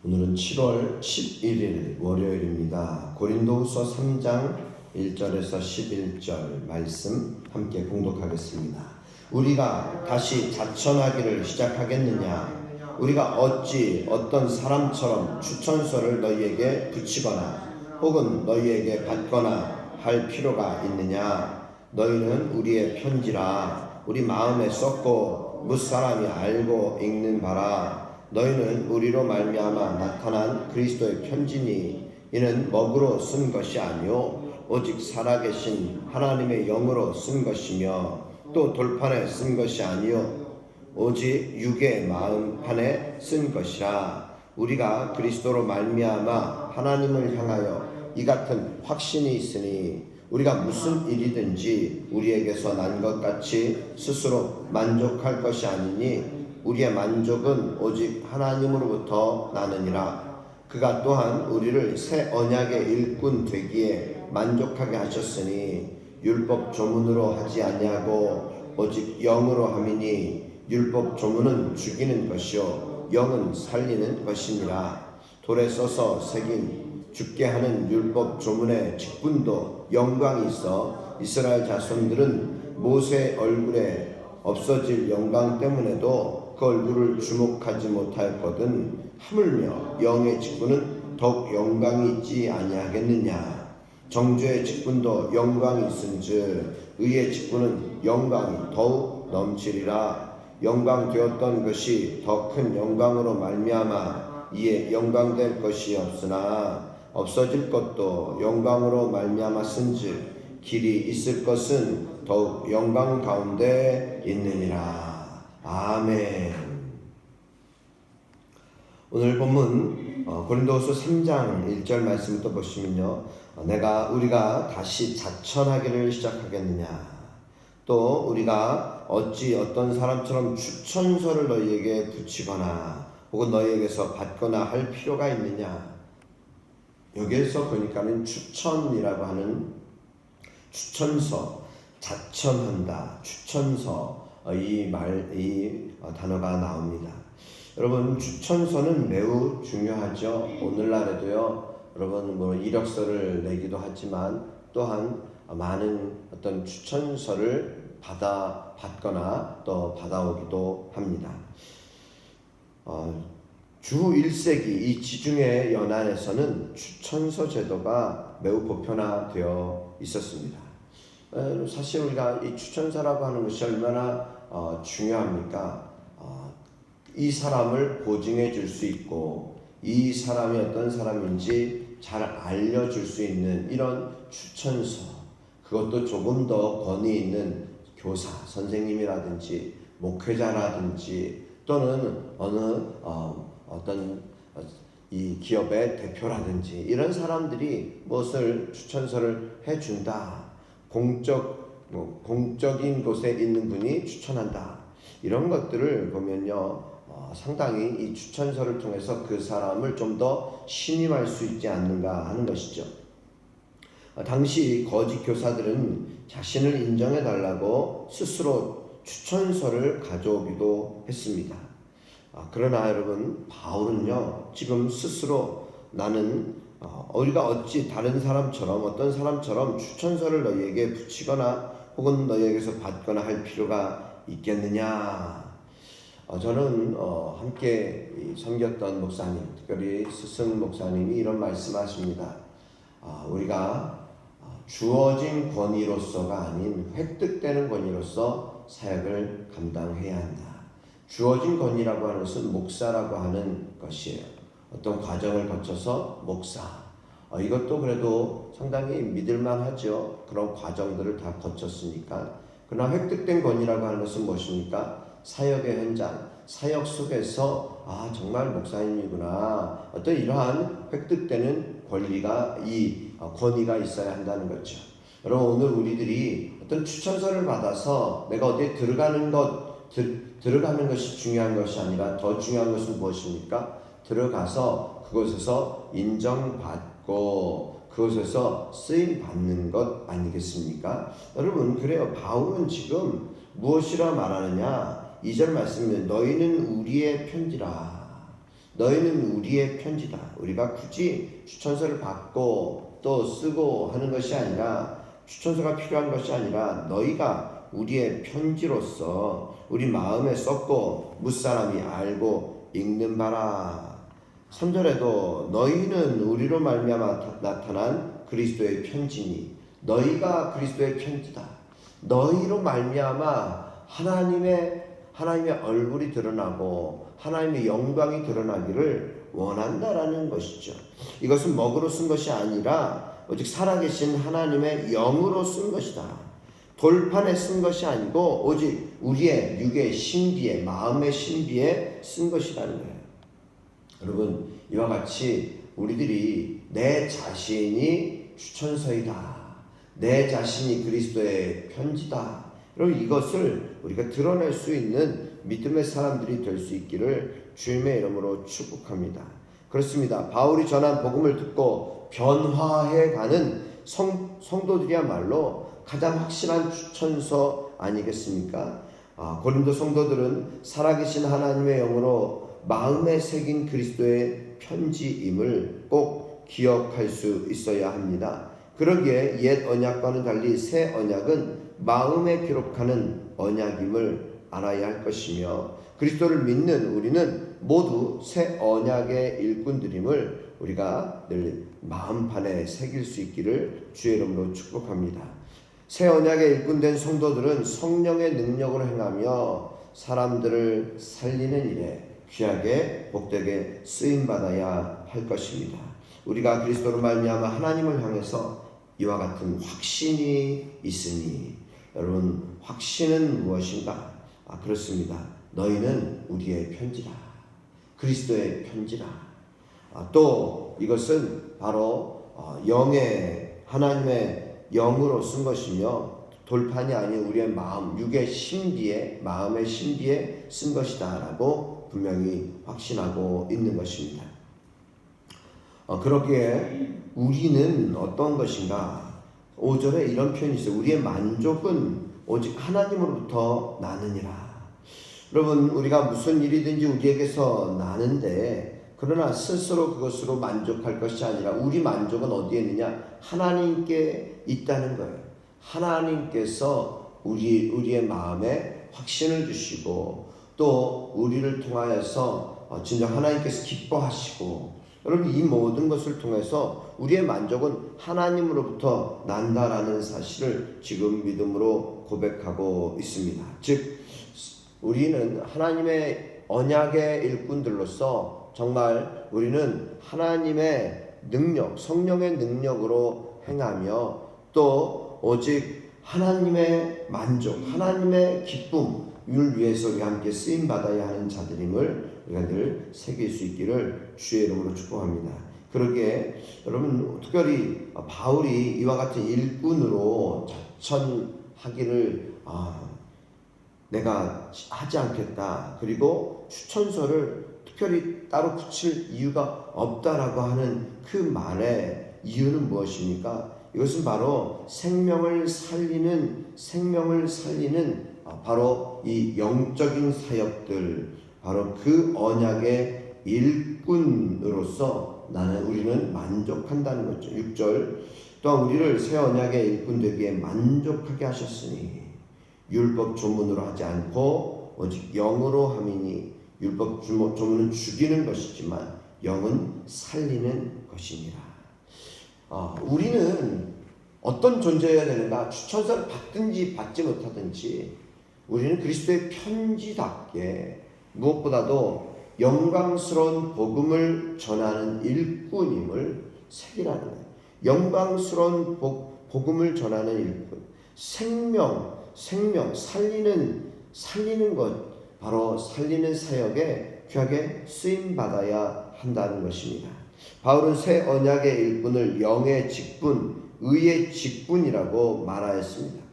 오늘은 7월 11일 월요일입니다. 고린도후서 3장 1절에서 11절 말씀 함께 봉독하겠습니다. 우리가 다시 자천하기를 시작하겠느냐? 우리가 어찌 어떤 사람처럼 추천서를 너희에게 붙이거나 혹은 너희에게 받거나 할 필요가 있느냐? 너희는 우리의 편지라 우리 마음에 썼고 무사람이 알고 읽는 바라. 너희는 우리로 말미암아 나타난 그리스도의 편지니 이는 먹으로 쓴 것이 아니요 오직 살아계신 하나님의 영으로 쓴 것이며 또 돌판에 쓴 것이 아니요 오직 육의 마음판에 쓴 것이라. 우리가 그리스도로 말미암아 하나님을 향하여 이 같은 확신이 있으니 우리가 무슨 일이든지 우리에게서 난 것 같이 스스로 만족할 것이 아니니 우리의 만족은 오직 하나님으로부터 나느니라. 그가 또한 우리를 새 언약의 일꾼 되기에 만족하게 하셨으니 율법 조문으로 하지 아니하고 오직 영으로 함이니 율법 조문은 죽이는 것이요 영은 살리는 것이니라. 돌에 써서 새긴 죽게 하는 율법 조문의 직분도 영광이 있어 이스라엘 자손들은 모세의 얼굴에 없어질 영광 때문에도 그 얼굴을 주목하지 못하였거든 하물며 영의 직분은 더욱 영광이 있지 아니하겠느냐. 정죄의 직분도 영광이 있은즉 의의 직분은 영광이 더욱 넘치리라. 영광 되었던 것이 더 큰 영광으로 말미암아 이에 영광될 것이 없으나 없어질 것도 영광으로 말미암았은즉 길이 있을 것은 더욱 영광 가운데 있느니라. 아멘. 오늘 본문 고린도후서 3장 1절 말씀을 또 보시면요, 우리가 다시 자천하기를 시작하겠느냐, 또 우리가 어찌 어떤 사람처럼 추천서를 너희에게 붙이거나 혹은 너희에게서 받거나 할 필요가 있느냐. 여기에서 보니까는 추천이라고 하는 추천서, 자천한다, 추천서, 이 단어가 나옵니다. 여러분, 추천서는 매우 중요하죠. 오늘날에도요, 여러분 이력서를 내기도 하지만 또한 많은 어떤 추천서를 받거나 또 받아오기도 합니다. 주 1세기 이 지중해 연안에서는 추천서 제도가 매우 보편화되어 있었습니다. 사실 우리가 이 추천서라고 하는 것이 얼마나 중요합니까? 이 사람을 보증해 줄 수 있고 이 사람이 어떤 사람인지 잘 알려줄 수 있는 이런 추천서, 그것도 조금 더 권위 있는 교사, 선생님이라든지 목회자라든지 또는 어떤 이 기업의 대표라든지 이런 사람들이 무엇을 추천서를 해준다. 공적인 곳에 있는 분이 추천한다. 이런 것들을 보면요, 상당히 이 추천서를 통해서 그 사람을 좀 더 신임할 수 있지 않는가 하는 것이죠. 당시 거짓 교사들은 자신을 인정해 달라고 스스로 추천서를 가져오기도 했습니다. 그러나 여러분, 바울은요, 지금 스스로 나는 우리가 어찌 다른 사람처럼 어떤 사람처럼 추천서를 너희에게 붙이거나 혹은 너희에게서 받거나 할 필요가 있겠느냐. 저는 함께 섬겼던 목사님, 특별히 스승 목사님이 이런 말씀하십니다. 우리가 주어진 권위로서가 아닌 획득되는 권위로서 사역을 감당해야 한다. 주어진 권위라고 하는 것은 목사라고 하는 것이에요. 어떤 과정을 거쳐서 목사, 이것도 그래도 상당히 믿을만 하죠. 그런 과정들을 다 거쳤으니까. 그러나 획득된 권위라고 하는 것은 무엇입니까? 사역의 현장, 사역 속에서 정말 목사님이구나, 어떤 이러한 획득되는 권리가, 이 권위가 있어야 한다는 거죠. 여러분, 오늘 우리들이 어떤 추천서를 받아서 내가 어디에 들어가는 것이 중요한 것이 아니라 더 중요한 것은 무엇입니까? 들어가서 그곳에서 인정받고 그곳에서 쓰임받는 것 아니겠습니까? 여러분, 그래요. 바울은 지금 무엇이라 말하느냐? 2절 말씀은 너희는 우리의 편지라. 너희는 우리의 편지다. 우리가 굳이 추천서를 받고 또 쓰고 하는 것이 아니라, 추천서가 필요한 것이 아니라 너희가 우리의 편지로서 우리 마음에 썼고 무사람이 알고 읽는 바라. 3절에도 너희는 우리로 말미암아 나타난 그리스도의 편지니, 너희가 그리스도의 편지다. 너희로 말미암아 하나님의 얼굴이 드러나고 하나님의 영광이 드러나기를 원한다라는 것이죠. 이것은 먹으로 쓴 것이 아니라 오직 살아계신 하나님의 영으로 쓴 것이다. 돌판에 쓴 것이 아니고 오직 우리의 육의 신비에, 마음의 신비에 쓴 것이라는 거예요. 여러분, 이와 같이 우리들이 내 자신이 추천서이다, 내 자신이 그리스도의 편지다, 여러분, 이것을 우리가 드러낼 수 있는 믿음의 사람들이 될 수 있기를 주님의 이름으로 축복합니다. 그렇습니다. 바울이 전한 복음을 듣고 변화해가는 성도들이야말로 가장 확실한 추천서 아니겠습니까? 고린도 성도들은 살아계신 하나님의 영으로 마음에 새긴 그리스도의 편지임을 꼭 기억할 수 있어야 합니다. 그러기에 옛 언약과는 달리 새 언약은 마음에 기록하는 언약임을 알아야 할 것이며, 그리스도를 믿는 우리는 모두 새 언약의 일꾼들임을 우리가 늘 마음판에 새길 수 있기를 주의 이름으로 축복합니다. 새 언약의 일꾼된 성도들은 성령의 능력으로 행하며 사람들을 살리는 일에 귀하게 복되게 쓰임받아야 할 것입니다. 우리가 그리스도로 말미암아 하나님을 향해서 이와 같은 확신이 있으니, 여러분, 확신은 무엇인가? 그렇습니다. 너희는 우리의 편지라, 그리스도의 편지라. 또 이것은 바로 영의, 하나님의 영으로 쓴 것이며 돌판이 아닌 우리의 마음, 육의 신비에, 마음의 신비에 쓴 것이다 라고 분명히 확신하고 있는 것입니다. 그러기에 우리는 어떤 것인가? 5절에 이런 표현이 있어요. 우리의 만족은 오직 하나님으로부터 나느니라. 여러분, 우리가 무슨 일이든지 우리에게서 나는데, 그러나 스스로 그것으로 만족할 것이 아니라 우리 만족은 어디에 있느냐? 하나님께 있다는 거예요. 하나님께서 우리의 마음에 확신을 주시고 또 우리를 통하여서 진정 하나님께서 기뻐하시고, 여러분, 이 모든 것을 통해서 우리의 만족은 하나님으로부터 난다라는 사실을 지금 믿음으로 고백하고 있습니다. 즉, 우리는 하나님의 언약의 일꾼들로서 정말 우리는 하나님의 능력, 성령의 능력으로 행하며 또 오직 하나님의 만족, 하나님의 기쁨을 위해서 우리가 함께 쓰임받아야 하는 자들임을 우리가 늘 새길 수 있기를 주의 이름으로 축복합니다. 그러기에 여러분, 특별히 바울이 이와 같은 일꾼으로 자천하기를 내가 하지 않겠다, 그리고 추천서를 특별히 따로 붙일 이유가 없다라고 하는 그 말의 이유는 무엇입니까? 이것은 바로 생명을 살리는 바로 이 영적인 사역들, 바로 그 언약의 일꾼으로서 우리는 만족한다는 거죠. 6절, 또한 우리를 새 언약의 일꾼 되기에 만족하게 하셨으니 율법 조문으로 하지 않고 오직 영으로 함이니, 율법 조문은 죽이는 것이지만 영은 살리는 것이니라. 우리는 어떤 존재여야 되는가? 추천서를 받든지 받지 못하든지 우리는 그리스도의 편지답게 무엇보다도 영광스러운 복음을 전하는 일꾼임을 새기라는 거예요. 영광스러운 복음을 전하는 일꾼, 생명 살리는 것, 바로 살리는 사역에 귀하게 쓰임받아야 한다는 것입니다. 바울은 새 언약의 일꾼을 영의 직분, 의의 직분이라고 말하였습니다.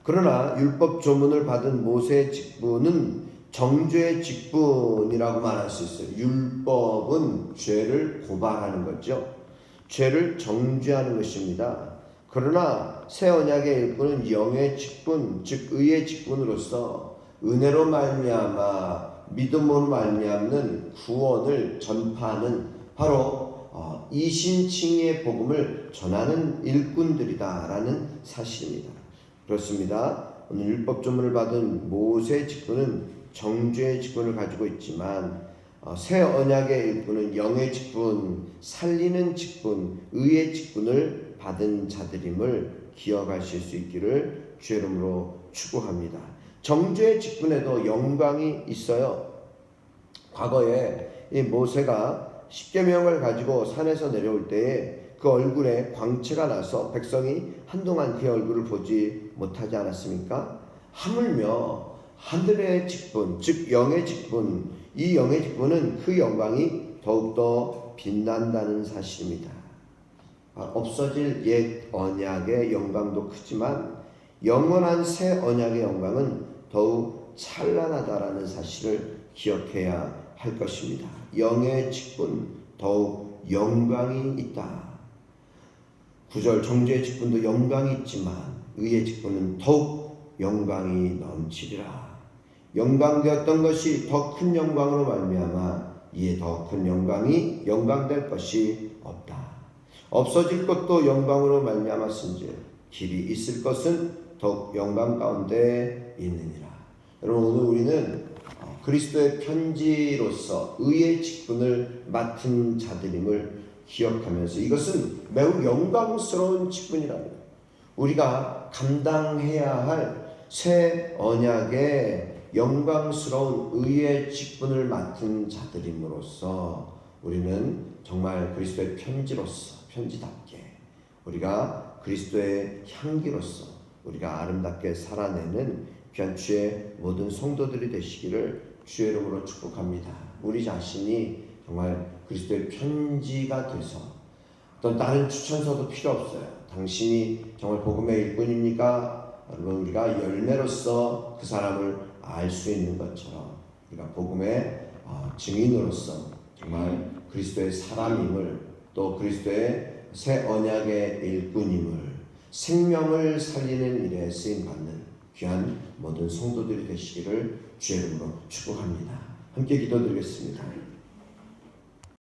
그러나 율법 조문을 받은 모세의 직분은 정죄의 직분이라고 말할 수 있어요. 율법은 죄를 고발하는 거죠. 죄를 정죄하는 것입니다. 그러나 새 언약의 일꾼은 영의 직분, 즉 의의 직분으로서 은혜로 말미암아 믿음으로 말미암는 구원을 전파하는 바로 이신칭의 복음을 전하는 일꾼들이다라는 사실입니다. 그렇습니다. 오늘 율법조문을 받은 모세 직분은 정죄의 직분을 가지고 있지만 새 언약의 일꾼은 영의 직분, 살리는 직분, 의의 직분을 받은 자들임을 기억하실 수 있기를 주의 이름으로 축복합니다. 정죄의 직분에도 영광이 있어요. 과거에 이 모세가 십계명을 가지고 산에서 내려올 때에 그 얼굴에 광채가 나서 백성이 한동안 그의 얼굴을 보지 못하지 않았습니까? 하물며 하늘의 직분, 즉 영의 직분, 이 영의 직분은 그 영광이 더욱더 빛난다는 사실입니다. 없어질 옛 언약의 영광도 크지만 영원한 새 언약의 영광은 더욱 찬란하다라는 사실을 기억해야 할 것입니다. 영의 직분 더욱 영광이 있다. 9절 정죄의 직분도 영광이 있지만 의의 직분은 더욱 영광이 넘치리라. 영광되었던 것이 더 큰 영광으로 말미암아 이에 더 큰 영광이 영광될 것이 없다. 없어질 것도 영광으로 말미암았은즉 길이 있을 것은 더욱 영광 가운데 있느니라. 여러분 오늘 우리는 그리스도의 편지로서 의의 직분을 맡은 자들임을 기억하면서 이것은 매우 영광스러운 직분이랍니다. 우리가 감당해야 할 새 언약의 영광스러운 의의 직분을 맡은 자들임으로써 우리는 정말 그리스도의 편지답게 우리가 그리스도의 향기로서 우리가 아름답게 살아내는 귀한 주의 모든 성도들이 되시기를 주의 이름으로 축복합니다. 우리 자신이 정말 그리스도의 편지가 돼서 어떤 다른 추천서도 필요 없어요. 당신이 정말 복음의 일꾼입니까? 여러분 우리가 열매로서 그 사람을 알 수 있는 것처럼 우리가 복음의 증인으로서 정말 그리스도의 사람임을 또 그리스도의 새 언약의 일꾼임을 생명을 살리는 일에 쓰임받는 귀한 모든 성도들이 되시기를 주의 이름으로 축복합니다. 함께 기도드리겠습니다.